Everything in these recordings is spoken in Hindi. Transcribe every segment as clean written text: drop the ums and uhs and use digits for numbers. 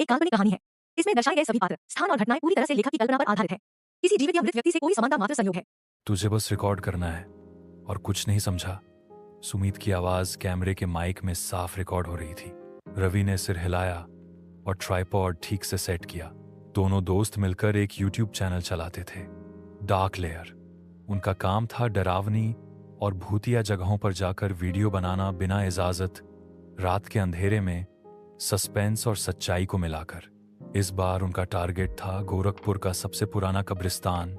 एक काल्पनिक कहानी है। इसमें दर्शाए गए सभी पात्र, स्थान और घटनाएं पूरी तरह से लेखक की कल्पना पर आधारित है। किसी जीवित या मृत व्यक्ति से कोई समानता मात्र संयोग है। तुझे बस रिकॉर्ड करना है और कुछ नहीं समझा। सुमित की आवाज कैमरे के माइक में साफ रिकॉर्ड हो रही थी। रवि ने सिर हिलाया और ट्राइपॉड ठीक से सेट किया। दोनों दोस्त मिलकर एक यूट्यूब चैनल चलाते थे, डार्क लेयर। उनका काम था डरावनी और भूतिया जगहों पर जाकर वीडियो बनाना बिना इजाजत, रात के अंधेरे में सस्पेंस और सच्चाई को मिलाकर। इस बार उनका टारगेट था गोरखपुर का सबसे पुराना कब्रिस्तान,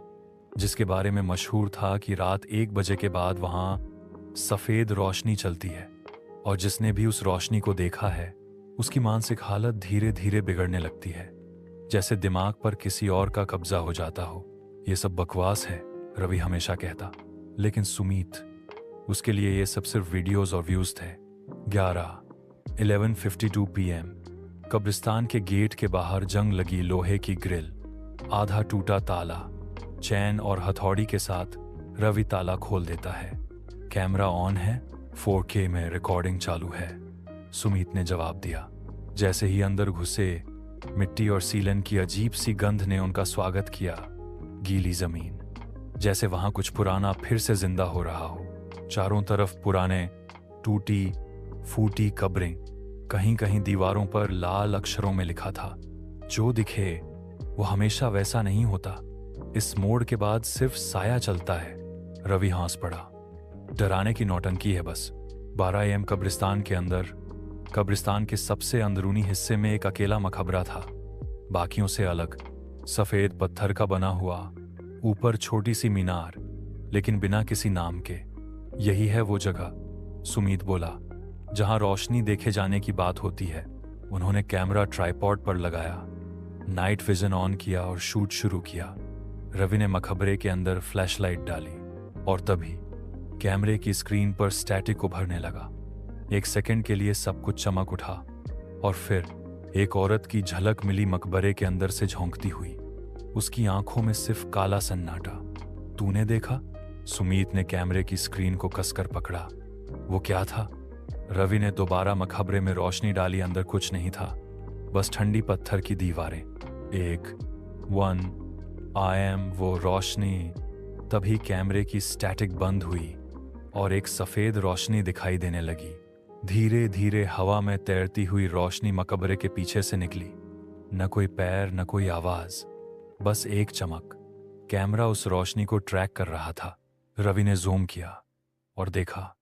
जिसके बारे में मशहूर था कि रात 1 बजे के बाद वहां सफेद रोशनी चलती है, और जिसने भी उस रोशनी को देखा है उसकी मानसिक हालत धीरे धीरे बिगड़ने लगती है, जैसे दिमाग पर किसी और का कब्जा हो जाता हो। ये सब बकवास है, रवि हमेशा कहता, लेकिन सुमीत, उसके लिए ये सब सिर्फ वीडियोस और व्यूज थे। 11:52 PM। कब्रिस्तान के गेट के बाहर जंग लगी लोहे की ग्रिल, आधा टूटा ताला। चैन और हथौड़ी के साथ रवि ताला खोल देता है। कैमरा ऑन है, 4K में रिकॉर्डिंग चालू है। सुमीत ने जवाब दिया। जैसे ही अंदर घुसे, मिट्टी और सीलन की अजीब सी गंध ने उनका स्वागत किया। गीली जमीन, जैसे वहां कुछ पुराना फिर से जिंदा हो रहा हो। चारों तरफ पुराने टूटी फूटी कब्रें, कहीं कहीं दीवारों पर लाल अक्षरों में लिखा था, जो दिखे वो हमेशा वैसा नहीं होता। इस मोड़ के बाद सिर्फ साया चलता है। रवि हंस पड़ा। डराने की नौटंकी है बस। 12 AM कब्रिस्तान के अंदर, कब्रिस्तान के सबसे अंदरूनी हिस्से में एक अकेला मकबरा था, बाकियों से अलग, सफेद पत्थर का बना हुआ, ऊपर छोटी सी मीनार, लेकिन बिना किसी नाम के। यही है वो जगह, सुमीत बोला, जहां रोशनी देखे जाने की बात होती है। उन्होंने कैमरा ट्राइपॉड पर लगाया, नाइट विजन ऑन किया और शूट शुरू किया। रवि ने मकबरे के अंदर फ्लैशलाइट डाली और तभी कैमरे की स्क्रीन पर स्टैटिक उभरने लगा। 1 सेकंड के लिए सब कुछ चमक उठा और फिर एक औरत की झलक मिली मकबरे के अंदर से झोंकती हुई। उसकी आंखों में सिर्फ काला सन्नाटा। तूने देखा? सुमीत ने कैमरे की स्क्रीन को कसकर पकड़ा। वो क्या था? रवि ने दोबारा मकबरे में रोशनी डाली। अंदर कुछ नहीं था, बस ठंडी पत्थर की दीवारें। 1 AM वो रोशनी। तभी कैमरे की स्टैटिक बंद हुई और एक सफेद रोशनी दिखाई देने लगी। धीरे धीरे हवा में तैरती हुई रोशनी मकबरे के पीछे से निकली। न कोई पैर, न कोई आवाज, बस एक चमक। कैमरा उस रोशनी को ट्रैक कर रहा था। रवि ने जूम किया और देखा,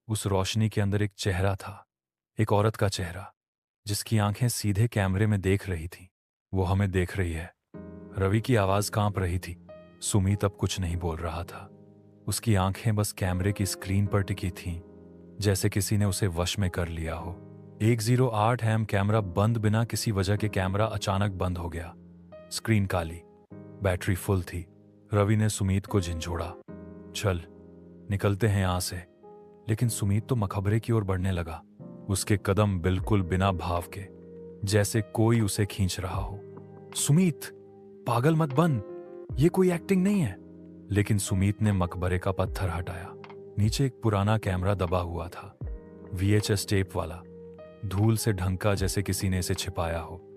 उस रोशनी के अंदर एक चेहरा था, एक औरत का चेहरा, जिसकी आंखें सीधे कैमरे में देख रही थी। वो हमें देख रही है। रवि की आवाज कांप रही थी। सुमीत अब कुछ नहीं बोल रहा था। उसकी आंखें बस कैमरे की स्क्रीन पर टिकी थीं, जैसे किसी ने उसे वश में कर लिया हो। 1:08 AM कैमरा बंद। बिना किसी वजह के कैमरा अचानक बंद हो गया। स्क्रीन काली, बैटरी फुल थी। रवि ने सुमीत को झिंझोड़ा, चल निकलते हैं यहां से। लेकिन सुमीत तो मकबरे की ओर बढ़ने लगा, उसके कदम बिल्कुल बिना भाव के, जैसे कोई उसे खींच रहा हो। सुमीत, पागल मत बन, ये कोई एक्टिंग नहीं है। लेकिन सुमीत ने मकबरे का पत्थर हटाया। नीचे एक पुराना कैमरा दबा हुआ था, VHS टेप वाला, धूल से ढंका, जैसे किसी ने इसे छिपाया हो।